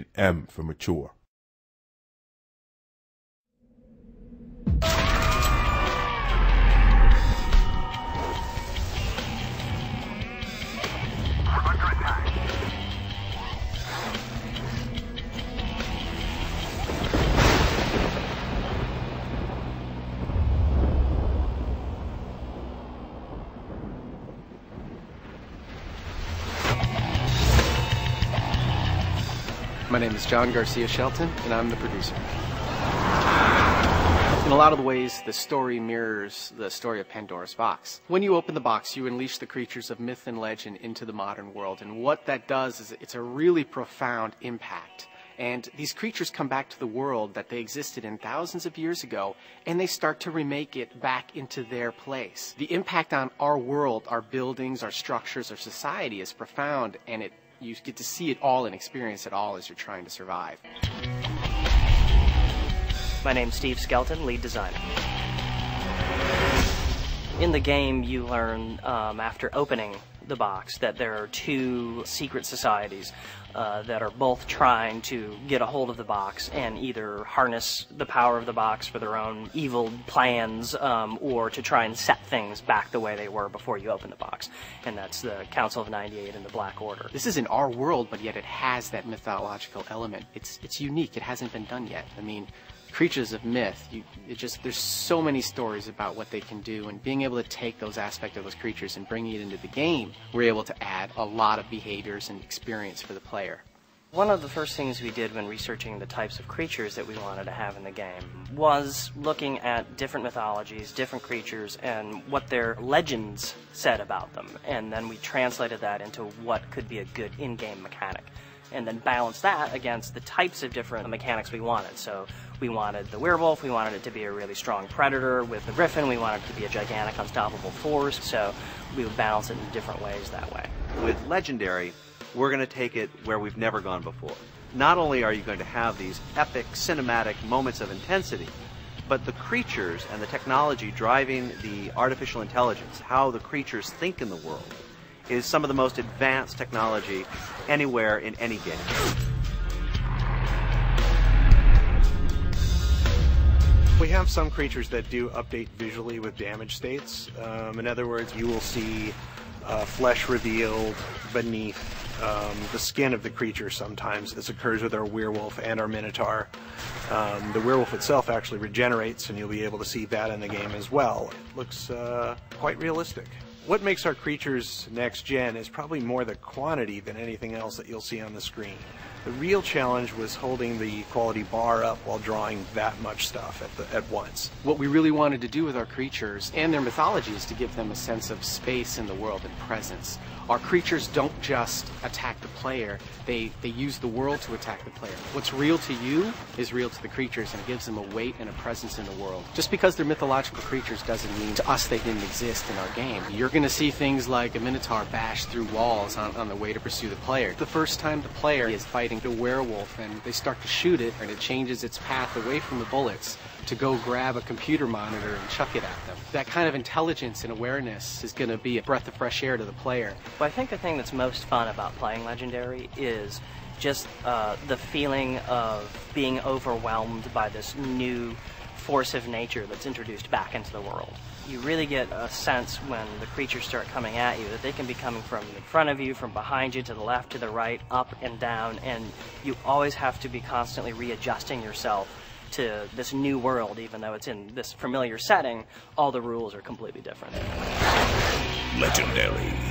rated M for mature. My name is John Garcia Shelton, and I'm the producer. In a lot of the ways, the story mirrors the story of Pandora's box. When you open the box, you unleash the creatures of myth and legend into the modern world, and what that does is it's a really profound impact. And these creatures come back to the world that they existed in thousands of years ago, and they start to remake it back into their place. The impact on our world, our buildings, our structures, our society is profound, and you get to see it all and experience it all as you're trying to survive. My name's Steve Skelton, lead designer. In the game, you learn after opening the box that there are two secret societies that are both trying to get a hold of the box and either harness the power of the box for their own evil plans or to try and set things back the way they were before you open the box. And that's the Council of 98 and the Black Order. This is in our world, but yet it has that mythological element. It's unique. It hasn't been done yet. I mean, creatures of myth, there's so many stories about what they can do, and being able to take those aspects of those creatures and bringing it into the game, we're able to add a lot of behaviors and experience for the player. One of the first things we did when researching the types of creatures that we wanted to have in the game was looking at different mythologies, different creatures, and what their legends said about them. And then we translated that into what could be a good in-game mechanic. And then balance that against the types of different mechanics we wanted. So we wanted the werewolf, we wanted it to be a really strong predator. With the griffin, we wanted it to be a gigantic, unstoppable force. So we would balance it in different ways that way. With Legendary, we're going to take it where we've never gone before. Not only are you going to have these epic cinematic moments of intensity, but the creatures and the technology driving the artificial intelligence, how the creatures think in the world, is some of the most advanced technology anywhere in any game. We have some creatures that do update visually with damage states. In other words, you will see flesh revealed beneath the skin of the creature sometimes. This occurs with our werewolf and our minotaur. The werewolf itself actually regenerates, and you'll be able to see that in the game as well. It looks quite realistic. What makes our creatures next gen is probably more the quantity than anything else that you'll see on the screen. The real challenge was holding the quality bar up while drawing that much stuff at once. What we really wanted to do with our creatures and their mythology is to give them a sense of space in the world and presence. Our creatures don't just attack the player, they use the world to attack the player. What's real to you is real to the creatures, and it gives them a weight and a presence in the world. Just because they're mythological creatures doesn't mean to us they didn't exist in our game. You're going to see things like a minotaur bash through walls on the way to pursue the player. The first time the player is fighting the werewolf and they start to shoot it, and it changes its path away from the bullets to go grab a computer monitor and chuck it at them. That kind of intelligence and awareness is going to be a breath of fresh air to the player. Well, I think the thing that's most fun about playing Legendary is just the feeling of being overwhelmed by this new force of nature that's introduced back into the world. You really get a sense when the creatures start coming at you that they can be coming from in front of you, from behind you, to the left, to the right, up and down, and you always have to be constantly readjusting yourself to this new world. Even though it's in this familiar setting, all the rules are completely different. Legendary.